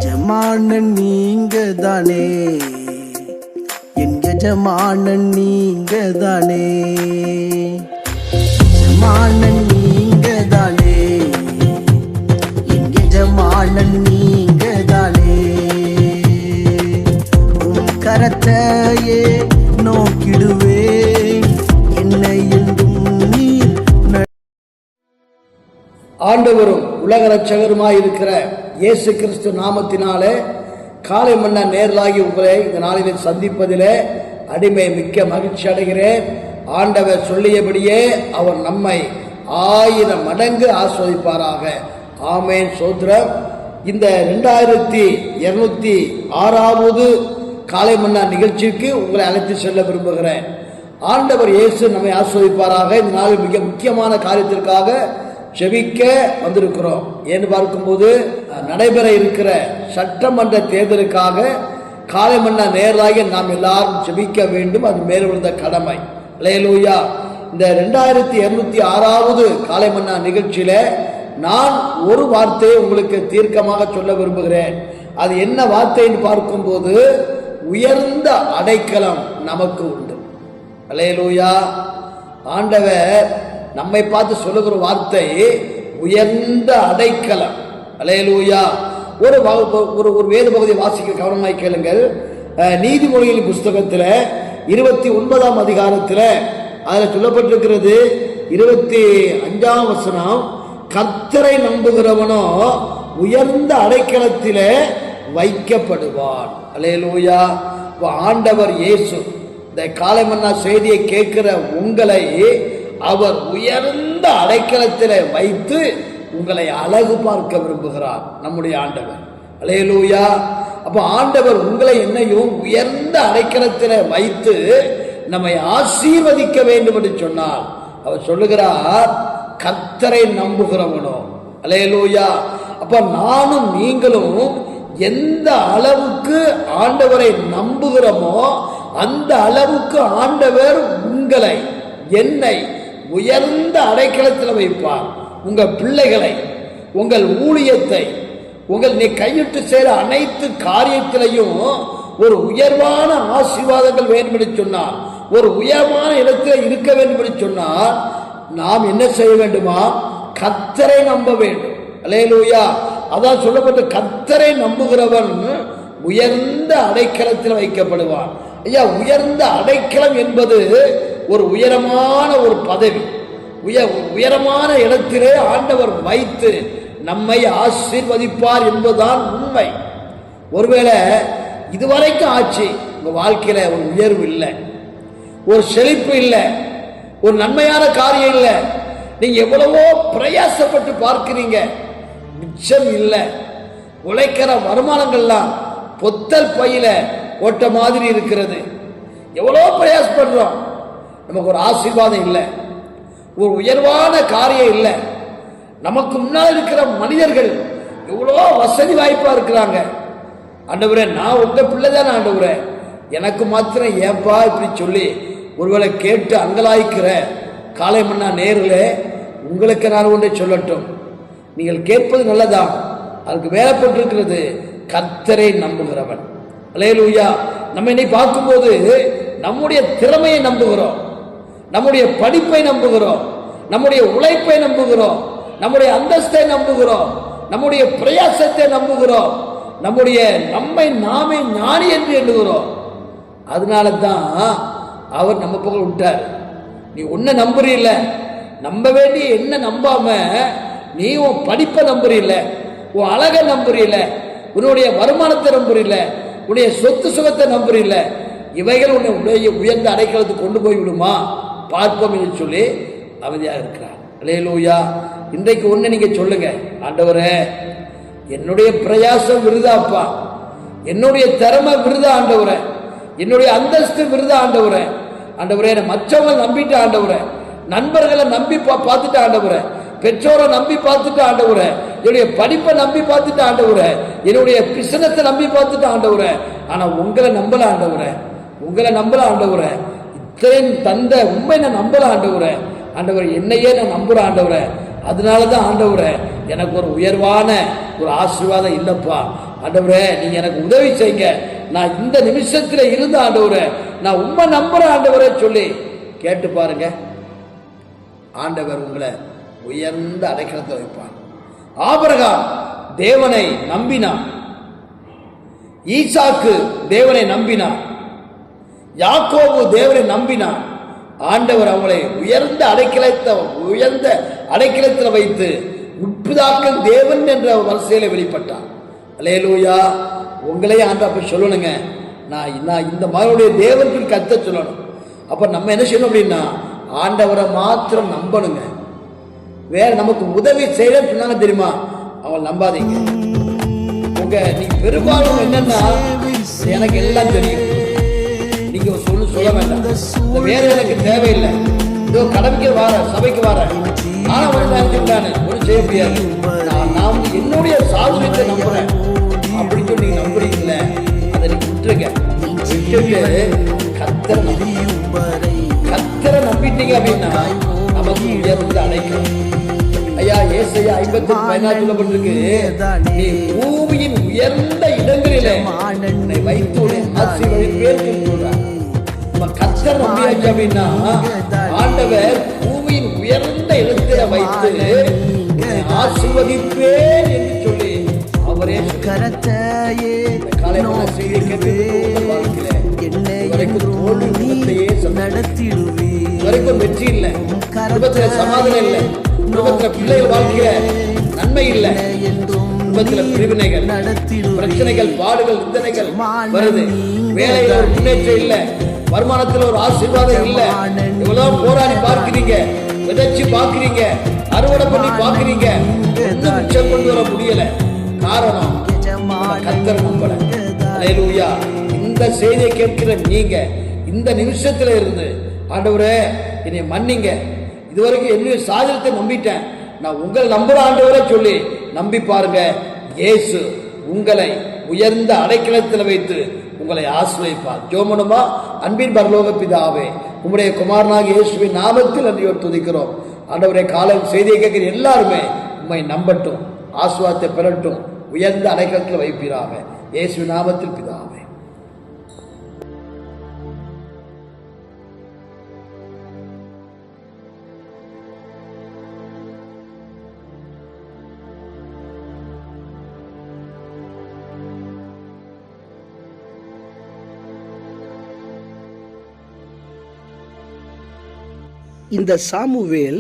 எஜமானன் நீங்க தானே, என் எஜமானன் நீங்க தானே, எஜமானன் நீங்க தானே, என் எஜமானன் நீங்க தானே. உன் கரத்தையே நோக்கிடுவேன், என்னை என்றும் நீர். ஆண்டவரும் உலக ரட்சகருமாய் இருக்கிற இயேசு கிறிஸ்து நாமத்தினாலே காலை மன்னா நேரலாகி உங்களை இந்த நாளிலே சந்திப்பதிலே அடிமை மிக்க மகிழ்ச்சி அடைகிறேன். ஆண்டவர் சொல்லியபடியே அவர் நம்மை 1000 மடங்கு ஆஸ்வதிப்பாராக. ஆமேன், சோத்ரம். இந்த 2206வது காலை மன்னா நிகழ்ச்சிக்கு உங்களை அழைத்து செல்ல விரும்புகிறேன். ஆண்டவர் இயேசு நம்மை ஆஸ்வதிப்பாராக. இந்த நாளில் மிக முக்கியமான காரியத்திற்காக ஜெபிக்க வந்திருக்கிறோம். ஏன்னு பார்க்கும்போது நடைபெற இருக்கிற சட்டமன்ற தேர்தலுக்காக காலை மன்னா நேரலாக நாம் எல்லாரும் ஜெபிக்க வேண்டும். அது மேல் விழுந்த கடமை. அல்லேலூயா. இந்த 2206வது காலை மன்னா நிகழ்ச்சியில நான் ஒரு வார்த்தையை உங்களுக்கு தீர்க்கமாக சொல்ல விரும்புகிறேன். அது என்ன வார்த்தைன்னு பார்க்கும்போது, உயர்ந்த அடைக்கலம் நமக்கு உண்டு. அல்லேலூயா. ஆண்டவர் நம்மை பார்த்து சொல்லுகிற வார்த்தை உயர்ந்த அடைக்கலம். அல்லேலூயா. ஒரு வேத பகுதியை வாசிக்க கவனமாய் கேளுங்கள். நீதிமொழிகளின் புஸ்தகத்தில் 29ஆம் அதிகாரத்தில் அதில் சொல்லப்பட்டிருக்கிறது 25ஆம் வசனம், கர்த்தரை நம்புகிறவனோ உயர்ந்த அடைக்கலத்திலே வைக்கப்படுவான். அல்லேலூயா. ஆண்டவர் இயேசு இந்த காலை மன்னா செய்தியை கேட்கிற உங்களை அவர் உயர்ந்த அடைக்கலத்தில் வைத்து உங்களை அழகு பார்க்க விரும்புகிறார். நம்முடைய ஆண்டவர். அல்லேலூயா. அப்ப ஆண்டவர் உங்களை என்னையும் உயர்ந்த அடைக்கலத்தில் வைத்து நம்மை ஆசீர்வதிக்க வேண்டும் என்று சொன்னார். அவர் சொல்லுகிறார், கர்த்தரை நம்புகிறவனோ. அல்லேலூயா. அப்ப நானும் நீங்களும் எந்த அளவுக்கு ஆண்டவரை நம்புகிறோமோ அந்த அளவுக்கு ஆண்டவர் உங்களை என்னை உயர்ந்த அடைக்கலத்தில் வைப்பார். உங்க பிள்ளைகளை, உங்கள் ஊழியத்தை, நீ கையிட்டு செய்கிற அனைத்து காரியத்திலையும் ஒரு உயர்வான ஆசீர்வாதங்கள் வேண்டும் என்று சொன்னார், ஒரு உயர்வான இடத்தில் இருக்க வேண்டும் என்று சொன்னார். நாம் என்ன செய்ய வேண்டுமா? கர்த்தரை நம்ப வேண்டும். அல்லேலூயா. அதான் சொல்லப்பட்ட கர்த்தரை நம்புகிறவன் உயர்ந்த அடைக்கலத்தில் வைக்கப்படுவான். ஐயா, உயர்ந்த அடைக்கலம் என்பது ஒரு உயரமான ஒரு பதவி, உயரமான இடத்திலே ஆண்டவர் வைத்து நம்மை ஆசீர்வதிப்பார் என்பதுதான் உண்மை. ஒருவேளை இதுவரைக்கும் ஆச்சு உங்க வாழ்க்கையில ஒரு உயர்வு இல்லை, ஒரு செழிப்பு இல்லை, ஒரு நன்மையான காரியம் இல்லை, நீங்க எவ்வளவோ பிரயாசப்பட்டு பார்க்கிறீங்க, மிச்சம் இல்லை, உழைக்கிற வருமானங்கள்லாம் பொத்தல் பையில ஓட்ட மாதிரி இருக்கிறது, எவ்வளோ பிரயாசப்படுறோம், நமக்கு ஒரு ஆசீர்வாதம் இல்லை, ஒரு உயர்வான காரியம் இல்லை. நமக்கு முன்னால் இருக்கிற மனிதர்கள் எவ்வளோ வசதி வாய்ப்பா இருக்கிறாங்க. ஆண்டவரே, நான் உங்க பிள்ளை தானே ஆண்டவரே, எனக்கு மாத்திரம் ஏன்பா இப்படி சொல்லி ஒருவேளை கேட்டு அங்கலாய்க்கிற காலை மன்னா நேரில் உங்களுக்கு நான் ஒன்றை சொல்லட்டும். நீங்கள் கேட்பது நல்லதான், அதுக்கு வேலைப்பட்டிருக்கிறது கர்த்தரை நம்புகிறவன். அல்லேலூயா. நம்ம இன்னைக்கு பார்க்கும்போது நம்முடைய திறமையை நம்புகிறோம், நம்முடைய படிப்பை நம்புகிறோம், நம்முடைய உழைப்பை நம்புகிறோம், நம்முடைய அந்தஸ்தை நம்புகிறோம், நம்முடைய பிரயாசத்தை நம்புகிறோம், நம்மை நாமே ஞானி என்று எண்ணுகிறோம். அதனால தான் அவர் நம்ம பக்கம் விட்டார். நீ உன்னை நம்புறீல்ல, நம்ப வேண்டிய என்ன நம்பாம நீ உன் படிப்பை நம்புறீல்ல, உன் அழகை நம்புறீல்ல, உன்னுடைய வருமானத்தை நம்புறீல்ல, உன்னுடைய சொத்து சுகத்தை நம்புறீல்ல, இவைகள் உன்னை உயர்ந்த அடைக்கலத்துக்கு கொண்டு போய் விடுமா பார்ப்போம் என்று சொல்லி அமைதியாக இருக்கிறார். அல்லேலூயா. இன்றைக்கு ஒன்று நீங்க சொல்லுங்க, ஆண்டவரே என்னுடைய பிரயாசம் விருதாப்பா, என்னுடைய திறமை விருதா ஆண்டவரே, என்னுடைய அந்தஸ்து விருதா ஆண்டவரே, ஆண்டவரே மற்றவங்களை நம்பிட்டு ஆண்டவரே, நண்பர்களை நம்பி பார்த்துட்டு ஆண்டவரே, பெற்றோரை நம்பி பார்த்துட்டு ஆண்டவரே, என்னுடைய படிப்பை நம்பி பார்த்துட்டு ஆண்டவரே, என்னுடைய பிசினஸை நம்பி பார்த்துட்டு ஆண்டவரே, ஆனா உங்களை நம்பல ஆண்டவரே, உங்களை நம்பல ஆண்டவரே, இத்தனை தந்த உண்மை நான் நம்பல ஆண்டவரே, ஆண்டவரே என்னையே நான் நம்புற ஆண்டவரே, அதனால தான் ஆண்டவரே எனக்கு ஒரு உயர்வான ஒரு ஆசீர்வாதம் இல்லைப்பா, ஆண்டவரே நீங்க எனக்கு உதவி செய்யுங்க, நான் இந்த நிமிஷத்துல இருந்த ஆண்டவரே நான் உண்மை நம்புறேன் ஆண்டவரே சொல்லி கேட்டு பாருங்க. ஆண்டவர் உங்களை உயர்ந்த அடைக்கலத்தை வைப்பார். ஆபிரகாம் தேவனை நம்பினான், ஈசாக்கு தேவனை நம்பினான், யாக்கோபு தேவனை நம்பினான். ஆண்டவர் அவங்களை உயர்ந்த அடைக்கலத்தில் வைத்து முற்பிதாக்கள் தேவன் என்ற வரிசையில வெளிப்பட்டார். அல்லேலூயா. உங்களையே ஆண்டவர் சொல்லணுங்க, நான் இந்த மகனுடைய தேவனுக்கு கத்த சொல்லணும். அப்ப நம்ம என்ன செய்யணும் அப்படின்னா ஆண்டவரை மாத்திரம் நம்பணுங்க. வேற நமக்கு உதவி செய்யணும்னு சொன்னாங்க தெரியுமா, அவங்க நம்பாதீங்க. நீங்க பெரும்பாலும் என்னன்னா எனக்கு எல்லாம் தெரியும், நீங்க சொல்ல வேண்டாம், வேற எனக்கு தேவையில்லை, இதோ கடமைக்கு வார சபைக்கு வார ஆனா ஒன்றும் செய்ய முடியாது, நான் என்னுடைய சாதுரியத்தை நம்புறேன் அப்படின்னு சொல்லி நீங்க நம்புறீங்கல்ல, அதை நீங்க விட்டுருங்க. விட்டுட்டு கத்தரை நம்பிட்டீங்க அப்படின்னா நமக்கு உயர்ந்து அடைக்கணும். ஐயா ஏசாயா 50:14 சொல்லப்பட்டிருக்கு, நீ பூமியின் உயர்ந்த இடங்களிலே உன்னை வைத்து ஆசீர்வதிப்பேன் சொல்றார். நம்ம கர்த்தர் நம்பியாச்சு அப்படின்னா ஆண்டவர் பூமியின் உயர்ந்த இடத்தில வைத்து ஆசீர்வதிப்பேன் என்று சொல்லி அவரே காலை செய்தியை கேட்டு வரைக்கும் வெற்றி இல்லை, குடும்பத்துல சமாதானம் இல்லை, குடும்பத்துல பிள்ளைகள் வாழ்க்கையில நன்மை இல்லை, குடும்பத்துல பிரிவினைகள், பிரச்சனைகள், பாடுகள், நிந்தனைகள் வருது, வேலையில ஒரு முன்னேற்றம் இல்லை, வருமானத்துல ஒரு ஆசீர்வாதம் இல்லை, இவ்வளவு போராடி பார்க்கிறீங்க, விதைச்சு பார்க்கிறீங்க, அறுவடை பண்ணி பார்க்கிறீங்க, ஒன்றும் மிச்சம் கொண்டு வர முடியல. காரணம் கர்த்தர் நம்பல. அல்லேலூயா. இந்த செய்தியை கேட்கிற நீங்க இந்த நிமிஷத்துல இருந்து ஆண்டவரே என்னை மன்னிங்க, இதுவரைக்கும் என்னுடைய சாதனத்தை நம்பிட்டேன், நான் உங்களை நம்புற ஆண்டவரை சொல்லி நம்பி பாருங்க. இயேசு உங்களை உயர்ந்த அடைக்கலத்தில் வைத்து உங்களை ஆசீர்வதிப்பார். ஜெபமனுமா. அன்பின் பரலோக பிதாவே, உம்முடைய குமாரனாகிய இயேசுவின் நாமத்தில் நன்றியோடு துதிக்கிறோம். ஆண்டவரே காலம் செய்தியை கேட்கிற எல்லாருமே உம்மை நம்பட்டும், ஆசீர்வாதத்தை பெறட்டும், உயர்ந்த அடைக்கலத்தில் வைப்பீராக. இயேசுவின் நாமத்தில் பிதாவே. இந்த சாமுவேல்